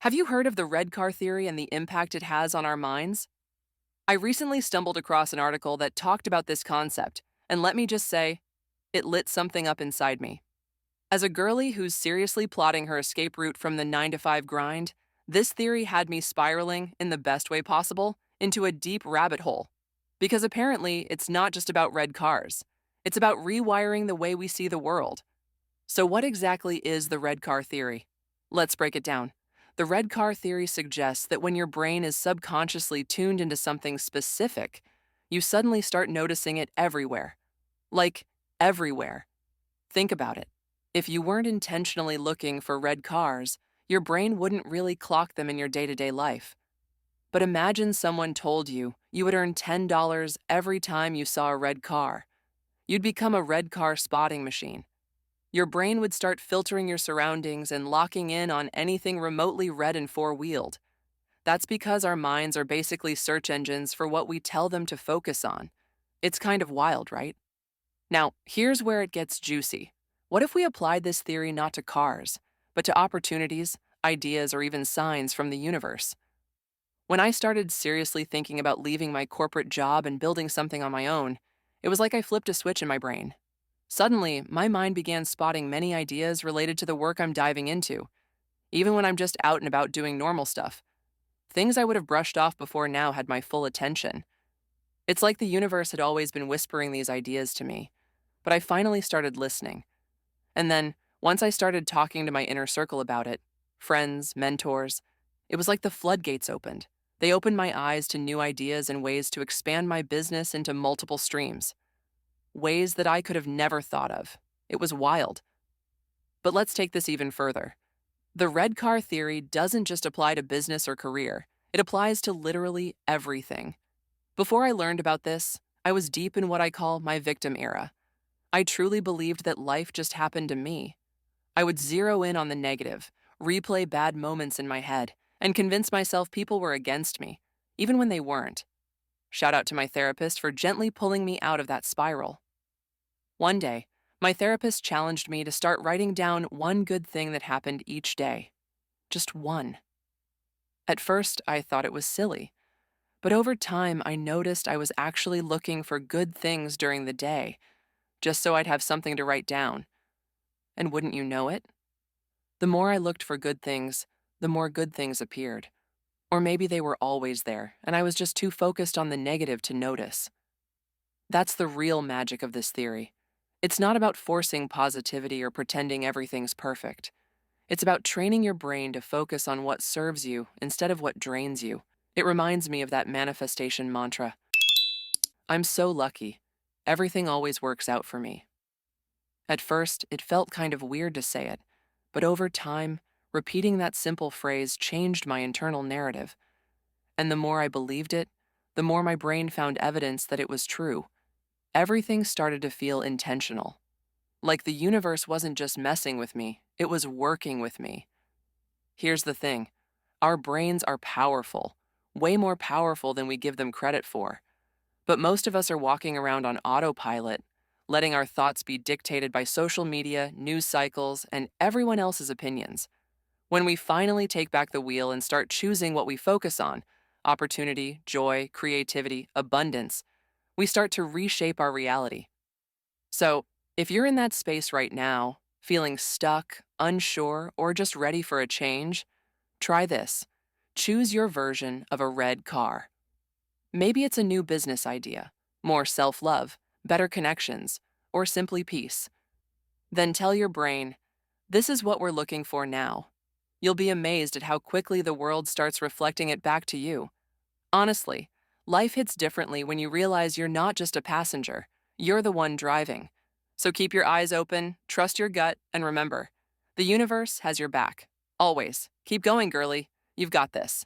Have you heard of the red car theory and the impact it has on our minds? I recently stumbled across an article that talked about this concept, and let me just say, it lit something up inside me. As a girlie who's seriously plotting her escape route from the 9 to 5 grind, this theory had me spiraling, in the best way possible, into a deep rabbit hole. Because apparently, it's not just about red cars, it's about rewiring the way we see the world. So, what exactly is the red car theory? Let's break it down. The red car theory suggests that when your brain is subconsciously tuned into something specific, you suddenly start noticing it everywhere. Like, everywhere. Think about it. If you weren't intentionally looking for red cars, your brain wouldn't really clock them in your day to day life. But imagine someone told you you would earn $10 every time you saw a red car. You'd become a red car spotting machine. Your brain would start filtering your surroundings and locking in on anything remotely red and four-wheeled. That's because our minds are basically search engines for what we tell them to focus on. It's kind of wild, right? Now, here's where it gets juicy. What if we applied this theory not to cars, but to opportunities, ideas, or even signs from the universe? When I started seriously thinking about leaving my corporate job and building something on my own, it was like I flipped a switch in my brain. Suddenly, my mind began spotting many ideas related to the work I'm diving into, even when I'm just out and about doing normal stuff. Things I would have brushed off before now had my full attention. It's like the universe had always been whispering these ideas to me, but I finally started listening. And then, once I started talking to my inner circle about it, friends, mentors, it was like the floodgates opened. They opened my eyes to new ideas and ways to expand my business into multiple streams. Ways that I could have never thought of. It was wild. But let's take this even further. The red car theory doesn't just apply to business or career, it applies to literally everything. Before I learned about this, I was deep in what I call my victim era. I truly believed that life just happened to me. I would zero in on the negative, replay bad moments in my head, and convince myself people were against me, even when they weren't. Shout out to my therapist for gently pulling me out of that spiral. One day, my therapist challenged me to start writing down one good thing that happened each day. Just one. At first, I thought it was silly, but over time, I noticed I was actually looking for good things during the day, just so I'd have something to write down. And wouldn't you know it? The more I looked for good things, the more good things appeared. Or maybe they were always there, and I was just too focused on the negative to notice. That's the real magic of this theory. It's not about forcing positivity or pretending everything's perfect. It's about training your brain to focus on what serves you instead of what drains you. It reminds me of that manifestation mantra. I'm so lucky. Everything always works out for me. At first, it felt kind of weird to say it, but over time, repeating that simple phrase changed my internal narrative. And the more I believed it, the more my brain found evidence that it was true. Everything started to feel intentional. Like the universe wasn't just messing with me, it was working with me. Here's the thing. Our brains are powerful, way more powerful than we give them credit for. But most of us are walking around on autopilot, letting our thoughts be dictated by social media, news cycles, and everyone else's opinions. When we finally take back the wheel and start choosing what we focus on, opportunity, joy, creativity, abundance, we start to reshape our reality. So, if you're in that space right now, feeling stuck, unsure, or just ready for a change, try this. Choose your version of a red car. Maybe it's a new business idea, more self-love, better connections, or simply peace. Then tell your brain, this is what we're looking for now. You'll be amazed at how quickly the world starts reflecting it back to you. Honestly, life hits differently when you realize you're not just a passenger, you're the one driving. So keep your eyes open, trust your gut, and remember, the universe has your back. Always. Keep going, girlie. You've got this.